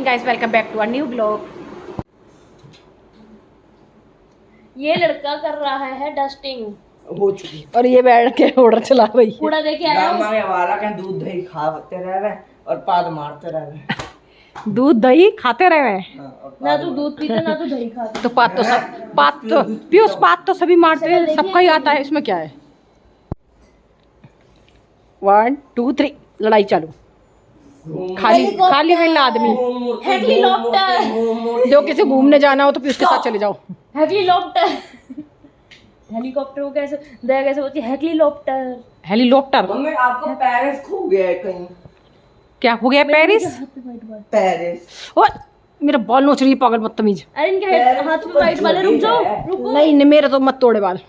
Guys, welcome back to a new blog. ये लड़का कर रहा है डस्टिंग हो चुकी और ये बैठ के ऑर्डर चला रही है। कूड़ा देके आया हूं। गामा वाला के दूध दही खाते रहे और पाद मारते रहे। दूध दही खाते रहे ना तो दूध पीते ना तो दही खाते। तो पात तो पीयूष पात तो सभी मारते हैं, सबका ही आता है, इसमें क्या है। 1 2 3 लड़ाई चालू। खाली है ना आदमी। हेलीकॉप्टर जो किसी घूमने जाना हो तो पीयूष के साथ चले जाओ। हेलीकॉप्टर हेलीकॉप्टर को कैसे दया कैसे बोलती है? हेलीकॉप्टर। मम्मी आपका पेरिस खो गया है कहीं। क्या हो गया? पेरिस। पेरिस। ओ मेरा बॉल नोच रही है, पागल बदतमीज। अरे इनके हाथ में वाइट वाले, रुक जाओ रुको। नहीं मेरे तो मत तोड़े बाल।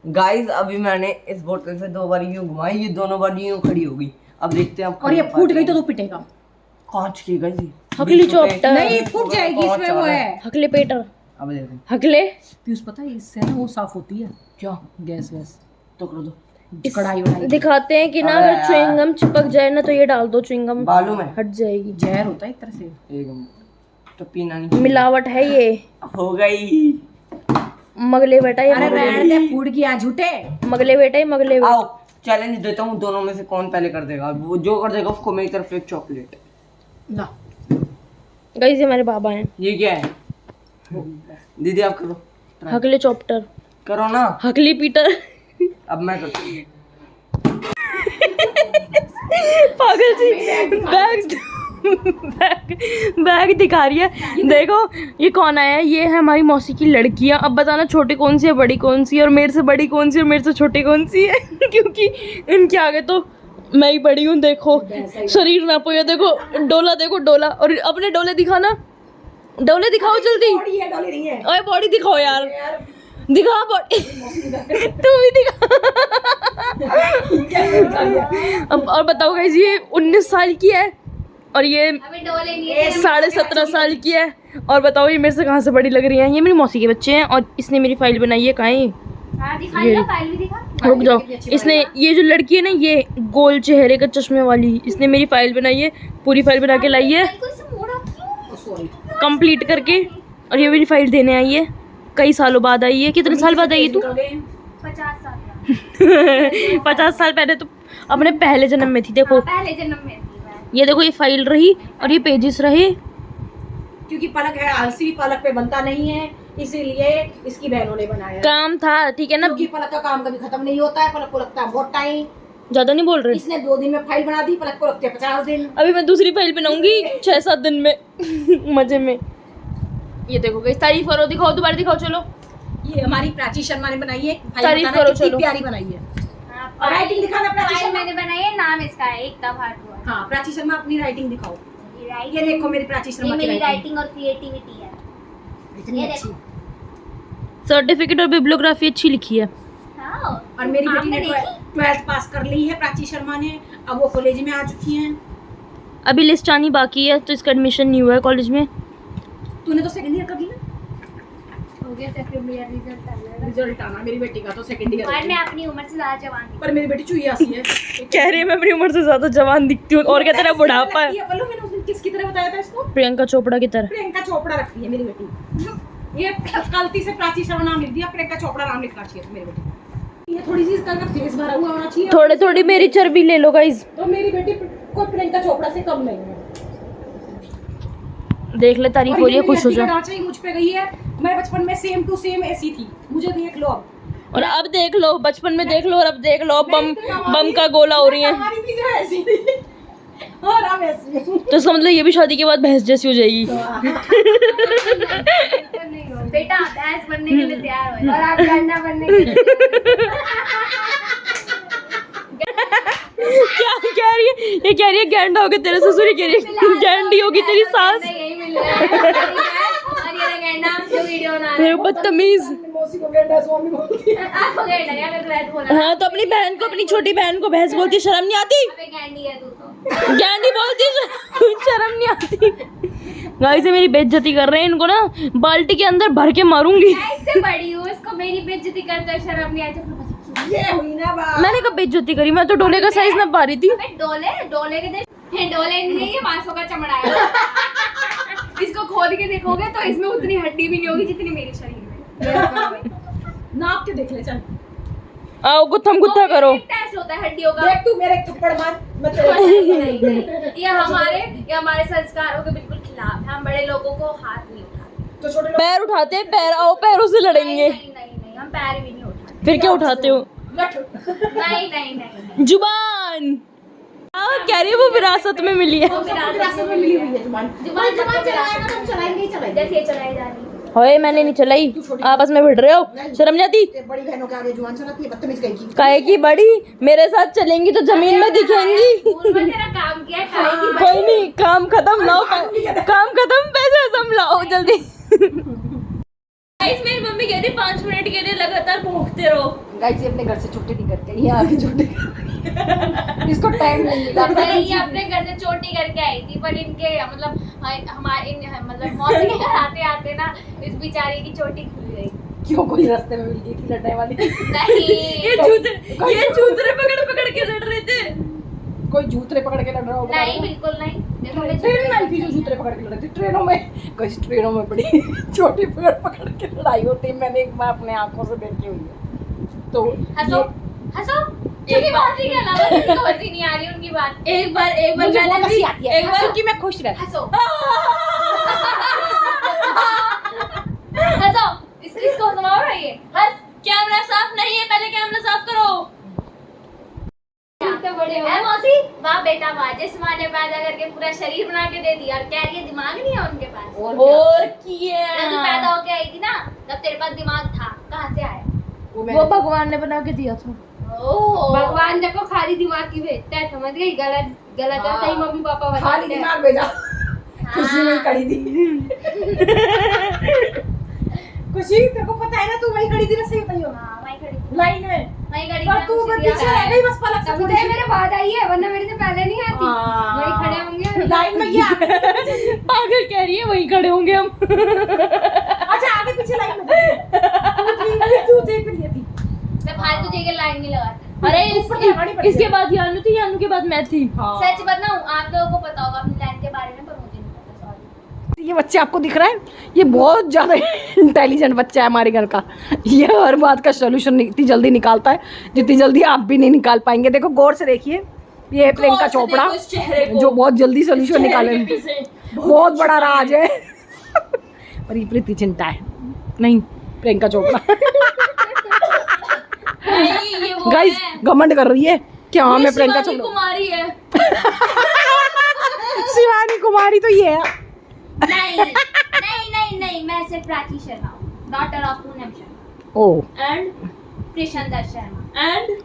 गाइस अभी मैंने इस बोतल से 2 बार यूं घुमाई, ये दोनों बार यूं खड़ी होगी। अब देखते हैं अब और ये फूट गई तो तू पिटेगा। कांच की गई हकली चॉप्टर नहीं फूट जाएगी, इसमें वो है हकले पेटर अब देखो हकले। पीयूष पता है इससे ना वो साफ होती है क्या गैस वैस, तो कर दो कढ़ाई वढ़ाई। दिखाते हैं कि ना अबे अगर यार। च्युइंगम चिपक जाए ना तो ये डाल दो, च्युइंगम बालों में हट जाएगी। जहर होता है एक तरह से। एकदम तो पीना नहीं मिलावट है ये। हो गई। मगले बेटा ये अरे रहने दे, फूट गया झूठे। मगले बेटा ये मगले बेटा। आओ चैलेंज देता हूँ, दोनों में से कौन पहले कर देगा। वो जो कर देगा उसको मेरी तरफ एक चॉकलेट। ना गाइस ये हमारे बाबा हैं। ये क्या है? दीदी आप करो, हकले चॉप्टर करो ना। हकली पीटर। अब मैं करता हूँ। पागल सी बैग दिखा रही है। देखो ये कौन आया है? ये है हमारी मौसी की लड़कियां। अब बताना छोटी कौन सी है, बड़ी कौन सी है, और मेरे से बड़ी कौन सी है और मेरे से छोटी कौन सी है। क्योंकि इनके आगे तो मैं ही बड़ी हूँ। देखो शरीर ना पोया, देखो डोला, देखो डोला। और अपने डोले दिखाना, डोले दिखाओ जल्दी। ओए बॉडी दिखाओ यार, दिखा बॉडी। तू भी दिखा। अब और बताओ गाइस, ये 19 साल की है और ये 17.5 साल की है। और बताओ ये मेरे से कहाँ से बड़ी लग रही है। ये मेरी मौसी के बच्चे हैं और इसने मेरी फाइल बनाई है। कहाँ है? रुक जाओ। इसने, ये जो लड़की है ना, ये गोल चेहरे का चश्मे वाली, इसने मेरी फाइल बनाई है। पूरी फाइल बना के लाई है कंप्लीट करके। और ये मेरी फाइल देने आई है, कई सालों बाद आई है। कितने साल बाद आई है तू? 50 साल 50 साल पहले तो अपने पहले जन्म में थी। देखो पहले जन्म में थी मैं। ये देखो, ये फाइल रही और ये पेजेस रहे। क्योंकि पलक है आलसी, पलक पे बनता नहीं है, इसीलिए इसकी बहनों ने बनाया। काम था, ठीक है ना। क्योंकि पलक का काम कभी खत्म नहीं होता है, पलक को लगता है बहुत टाइम। ज्यादा नहीं बोल रहे। इसने 2 दिन में फाइल बना दी, पलक को लगते हैं 50 दिन। अभी मैं दूसरी फाइल बनाऊंगी 6-7 दिन में। मजे में। ये देखो गाइस, तारीफ करो, दिखाओ दोबारा दिखाओ। चलो ये हमारी प्राची शर्मा ने बनाई है। तारीफ करो, कितनी चलो। प्यारी बनाई है। और राइटिंग दिखाना प्राची फाइल शर्मा। मैंने बनाई है, नाम इसका है एकता भाटुआ। हाँ प्राची शर्मा, अपनी राइटिंग दिखाओ। ये राइटिंग, ये देखो मेरी प्राची ये शर्मा की मेरी राइटिंग राइटिंग और क्रिएटिविटी है। इतनी ये अच्छी। सर्टिफिकेट और बिब्लियोग्राफी अच्छी लिखी है। हाँ। और मेरी बेटी आपने ने देखी? 12th पास कर ली है प्राची शर्मा ने। अब वो कॉलेज में आ चुकी हैं। अभी लिस्ट आनी बाकी है, तो इसका एडमिशन नहीं हुआ है कॉलेज में। तूने तो सेकंड ईयर कर ली ना। हो गया सेकंड ईयर रिजल्ट आना। रिजल्ट आना, मेरी बेटी का तो सेकंड ईयर। और मैं अपनी उम्र से ज्यादा जवान थी। पर मेरी बेटी चुईयासी है। कह रही है मैं अपनी उम्र से ज्यादा जवान दिखती हूँ और कहते हैं बुढ़ापा है। पल्लू मैंने उस दिन किसकी तरह बताया था इसको? प्रियंका चोपड़ा की तरह। प्रियंका चोपड़ा रखती है मेरी बेटी। ये गलती से प्राची शर्मा नाम लिख दिया, प्रियंका चोपड़ा नाम लिखना चाहिए था मेरी बेटी। ये थोड़ी सी इसका फेस भरा हुआ होना चाहिए। थोड़ी थोड़ी मेरी चर्बी ले लो गाइस। तो मेरी बेटी कोई प्रियंका चोपड़ा से कम नहीं है। देख ले, तारीफ हो रही है, खुश हो जाओ। ढांचा ही मुझ पे गई है। मैं बचपन में सेम टू सेम ऐसी थी, मुझे देख लो अब। और अब देख लो, बचपन में देख लो और अब देख लो, बम का गोला हो रही है। हमारी थी जो ऐसी थी और अब ऐसी हूं। तो इसका मतलब ये भी शादी के बाद भैंस जैसी हो जाएगी। बेटा भैंस बनने के लिए तैयार हो और आप गंडा बनने के लिए। क्या कह रही है? ये कह रही है गैंडा होगी तेरे ससुर, ही कह रही है गैंडी होगी तेरी सास। यही मिल रहा है। और ये गंडा जो वीडियो बना रहा है। बदतमीज। मौसी को गेंडा स्वामी बोलती है। आपको गंडा क्या कर रहा है? बोला हाँ तो अपनी बहन को, अपनी छोटी बहन को भैंस बोलती, शर्म नहीं आती? अबे गैंडी है तू तो। गैंडी बोलती, शर्म नहीं आती? गाइस मेरी बेइज्जती कर रहे हैं, इनको ना बाल्टी के अंदर भर के मारूंगी। मैं इससे बड़ी हूँ, इसको मेरी बेइज्जती करता है, शर्म नहीं आती। ये हुई ना बात। मैंने कब बेइज्जती करी? मैं तो डोले का साइज ना पा रही थी। अबे डोले डोले के देख। ये डोले नहीं है, ये 500 का चमड़ा है। इसको खोद के देखोगे तो इसमें उतनी हड्डी भी नहीं होगी जितनी मेरे शरीर में। नाप के देख ले चल। आओ गुत्थम गुत्था करो। टेस्ट होता है हड्डियों का। देख तू मेरे थप्पड़ मार मत। ये हमारे संस्कारों के बिल्कुल खिलाफ है। हम बड़े लोगों को हाथ नहीं उठाते। तो छोटे लोग पैर उठाते हैं, पैर आओ पैरों से लड़ेंगे। नहीं, हम पैर भी नहीं उठाते। फिर क्या उठाते हो? नहीं। जुबान। कह रही है वो विरासत में मिली है। वो रास्ते में मिली हुई है जुबान। जुबान चलाएगा तो हम चलाएंगे ही चलाएंगे। जैसे ये चलाई जा रही है। होए मैंने नहीं चलाई, आपस में भिड़ रहे हो, शर्म नहीं आती? ये बड़ी बहनों के आगे जुबान चलाती है, बदतमीज कहीं की। काहे की बड़ी, मेरे साथ चलेंगी तो जमीन में दिखेंगी। स्कूल में तेरा काम किया है, खाएगी बड़ी। कोई नहीं, काम खत्म लाओ, काम खत्म, पैसे सब लाओ जल्दी। गाइस मेरी मम्मी कह रही 5 मिनट के लिए लगातार भौंकते रहो। गाइस ये अपने घर से छुट्टी नहीं करके यहाँ आके छुट्टी कर इसको टाइम नहीं मिला। ये अपने घर से चोटी करके आई थी, पर इनके मतलब हमारे मतलब मौसी के घर आते आते ना इस बेचारी की चोटी खुल गई। क्यों कोई रास्ते में मिल गई थी लड़ने वाली? नहीं, ये चूतरे पकड़ पकड़ के लड़ रहे थे। कोई जूतरे पकड़ के लड़ रहा होगा? नहीं बिल्कुल नहीं। देखो मैं ट्रेन में आई थी जो जूतरे पकड़ के लड़ती ट्रेनों में। कई ट्रेनों में बड़ी छोटी पकड़ के लड़ाई होती है, मैंने एक बार अपने आंखों से देखी हुई है। तो हंसो क्योंकि हंसी के अलावा किसी को हंसी नहीं आ रही उनकी बात। एक बार मुझे बहुत मैंने हंसी भी आती है एक बार क्योंकि मैं खुश रहती हंसो हंसो इसको समाओ रही है। हंस। कैमरा साफ नहीं है, पहले कैमरा साफ करो। बड़े हो मौसी। वाह बेटा वाह, जिस माँ ने पैदा करके पूरा शरीर बना के दे दिया और कह रही है दिमाग नहीं है उनके पास। और किया जब तू पैदा होके आई थी ना तब तेरे पास दिमाग था, कहाँ से आया? वो भगवान ने बना के दिया था। भगवान देखो खाली दिमाग की भेजता है, समझ गई? गलत आता ही मम्मी पापा खाली बताते हैं। दिमाग भेजा खुशी में खड़ी थी। खुशी तेरे को पता है ना, तू वही खड़ी थी ना, सही बताइयो। हाँ वहीं खड़ी थी, लाइन में वहीं खड़ी पर थी। तू मुझे पीछे याद रह आया। गई बस पलक से तभी तो ये मेरे बाद आई है, वरना मेरे से पहले नहीं आती। वहीं खड़े होंगे लाइन में। ये पागल कह रही है, वहीं खड़े होंगे हम। अच्छा आगे पीछे लाइन में तू देख रही थी। मैं फालतू जगह लाइन नहीं लगाती। अरे ऊपर की हमारी पड़ी इसके है। बाद यानू थी, यानू के बाद मैं थी। सच बताऊं आप लोगों को पता होगा अपनी लाइन के बारे में, पर मुझे नहीं पता। सॉरी। ये बच्चे आपको दिख रहा है, ये बहुत ज्यादा इंटेलिजेंट बच्चा है हमारे घर का। ये हर बात का सोल्यूशन इतनी जल्दी निकालता है जितनी जल्दी आप भी नहीं निकाल पाएंगे। देखो गौर से देखिए, ये है प्रियंका चोपड़ा जो बहुत जल्दी सोल्यूशन निकाले। बहुत बड़ा राज है। पर ये प्रीति चिंटा है, नहीं प्रियंका चोपड़ा। गाइस घमंड कर रही है क्या? हाँ मैं प्रियंका चोपड़ा। कुमारी है। शिवानी कुमारी तो ये है। नहीं, मैं सिर्फ प्राची शर्मा हूँ, daughter of Poonam Sharma oh and Krishna Dutt Sharma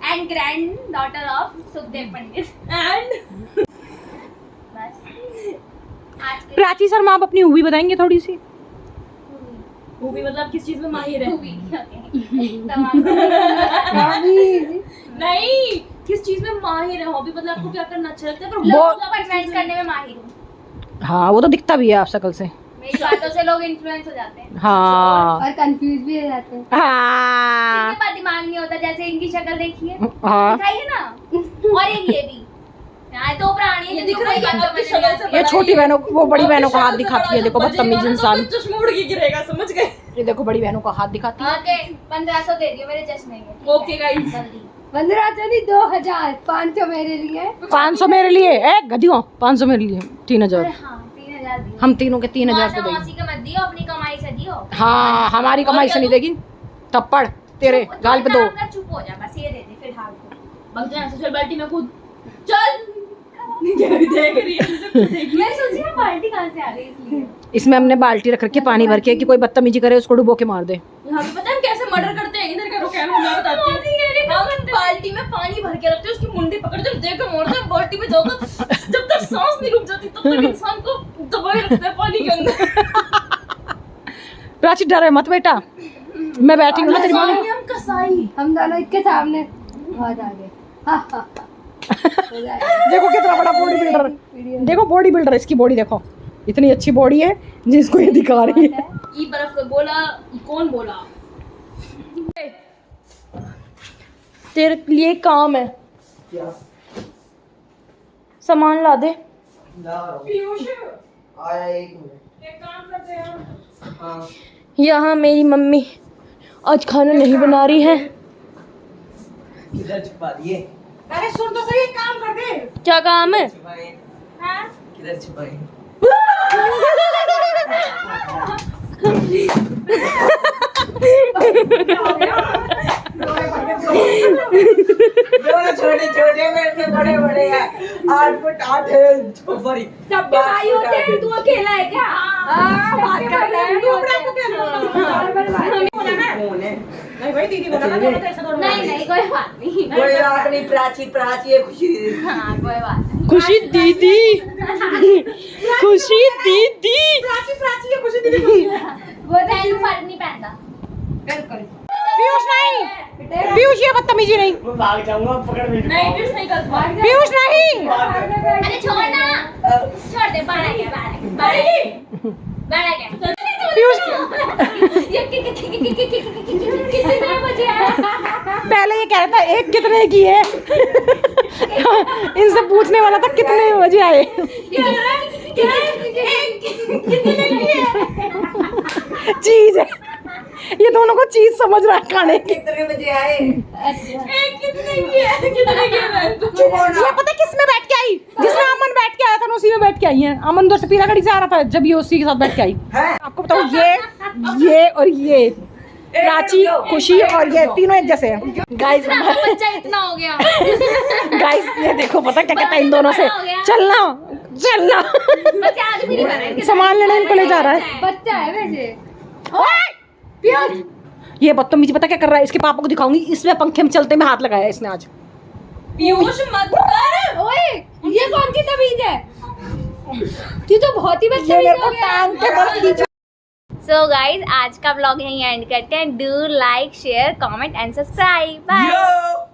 and granddaughter of Sukhdev Pandit. And बस आज के प्राची शर्मा आप अपनी मूवी बताएंगे थोड़ी सी? मूवी मतलब किस चीज में माहिर है? मूवी तमाम नहीं, किस चीज में माहिर है? हॉबी मतलब आपको क्या करना अच्छा लगता है? पर लोगों को इन्फ्लुएंस करने में माहिर हूँ। हाँ वो तो दिखता भी है आप शक्ल से। मेरी बातों से लोग इन्फ्लुएंस हो जाते हैं हाँ और कंफ्यूज भी हो जाते हैं। हाँ इनके पास दिमाग नहीं होता, जैसे इनकी शक्ल देखिए, हाँ दिखाइए ना। और एक ये भी यहाँ दो प्राणी हैं ये जिनको दिख रहा है कोई कि बात आपकी समझ नहीं शक्ल से आती। ये छोटी बहनों वो बड़ी बहनों का हाथ दिखाती है। देखो बदतमीज इंसान। चश्मा उड़ के गिरेगा, समझ गए? ये देखो बड़ी बहनों का हाथ दिखाती है। ओके 1500 दे दियो मेरे चश्मे के। ओके गाइस, जल्दी 1500 नहीं 2000 500 मेरे लिए 500 मेरे लिए ए गधियों, 500 मेरे लिए 3000। अरे हाँ 3000 दियो। हम तीनों के 3000 मौसा पे देंगे। मौसी का मत दियो, अपनी कमाई से दियो। हाँ हमारी कमाई से नहीं देगी, थप्पड़ तेरे चुप- गाल पे चुप दो। ना, चुप हो जा बस, ये दे दे फिर हाल को। बग जा, चल बाल्टी में कूद, चल। देख रही है, मैं सोची ना बाल्टी कहाँ से आ गई, इसलिए इसमें हमने बाल्टी रख रखी है पानी भर के कि कोई बदतमीजी करे उसको डुबो के मार दे। यहाँ पे पता है हम कैसे मर्डर करते हैं? इधर करो कैमरा, मैं बताती हूँ। हम बाल्टी में पानी भर के रखते हैं, उसकी मुंडी पकड़ के देखो मोड़ते हैं, बाल्टी में जाओ तो जब तक सांस नहीं रुक जाती तब तक इंसान को दबाए रखते हैं पानी के अंदर। प्राची डरे मत बेटा, मैं बैठी हूँ ना तेरी माँ। हम कसाई। हम दोनों इसके सामने बहुत आगे हो जाएगा। देखो कितना बड़ा बॉडी बिल्डर, देखो बॉडी बिल्डर, इसकी बॉडी देखो इतनी अच्छी बॉडी है जिसको ये दिखा रही है। ई बर्फ का बोला, कौन बोला? तेरे लिए काम है, सामान ला दे। आया 1 मिनट। हाँ यहाँ मेरी मम्मी आज खाना नहीं बना रही है। किधर छुपा दिए? अरे सुन तो सही, एक काम कर दे। क्या काम है? छुपाए हाँ? किधर छुपाए? दोनों छोटे छोटे मेरे से बड़े बड़े हैं। 8 फुट 8 है। सॉरी सबके भाई होते हैं, तू अकेला है क्या? बात कर रहा है। कौन है? नहीं भाई, दीदी बोला ना दोनों तो ऐसा दोनों। नहीं कोई बात नहीं। कोई बात नहीं। प्राची प्राची है खुशी। हाँ कोई बात नहीं। खुशी दीदी, खुशी दीदी। प्राची है, खुशी दीदी खुशी है। वो तैलू फर्क नहीं पहनता। पीयूष नहीं, पीयूष ये बदतमीजी नहीं, मैं भाग जाऊंगा पकड़ में। नहीं कुछ नहीं करता। पीयूष नहीं। अरे छोड़ ना, छोड़ दे। बाड़ा क्या पीयूष ये कितने बजे आया? पहले ये कह रहा था 1 कितने की है। इनसे पूछने वाला था कितने बजे आए। चीज है, ये दोनों को चीज समझ रहा है खाने की। कितने बजे आए? ये पता किस में बैठ के आई? जिसमें अमन बैठ के आया था ना, उसी में बैठ के आई है। अमन उधर से पीलागढ़ी से आ रहा था, जब ये उसी के साथ बैठ के आई। हैं? आपको बताऊं, ये और ये प्राची, खुशी और ये तीनों एक जैसे हैं। गाइस बच्चा इतना हो गया। गाइस ये देखो, पता क्या कहता है इन दोनों से, चलना चलना। बच्चा आगे भी नहीं कर रहा है। सामान लेने इनको ले जा रहा है। बच्चा है वैसे। ये बदतमीजी पता क्या कर रहा है, इसके पापा को दिखाऊंगी। इसमें पंखे में चलते में हाथ लगाया है इसने आज। पीयूष मत कर। ओए ये कौन की तमीज है? तू तो बहुत ही ये बदतमीज मेरे को हो गया। टांग के बल खींच। सो गाइज आज का ब्लॉग यहीं एंड करते हैं। Do like share comment and subscribe. Bye. Yo!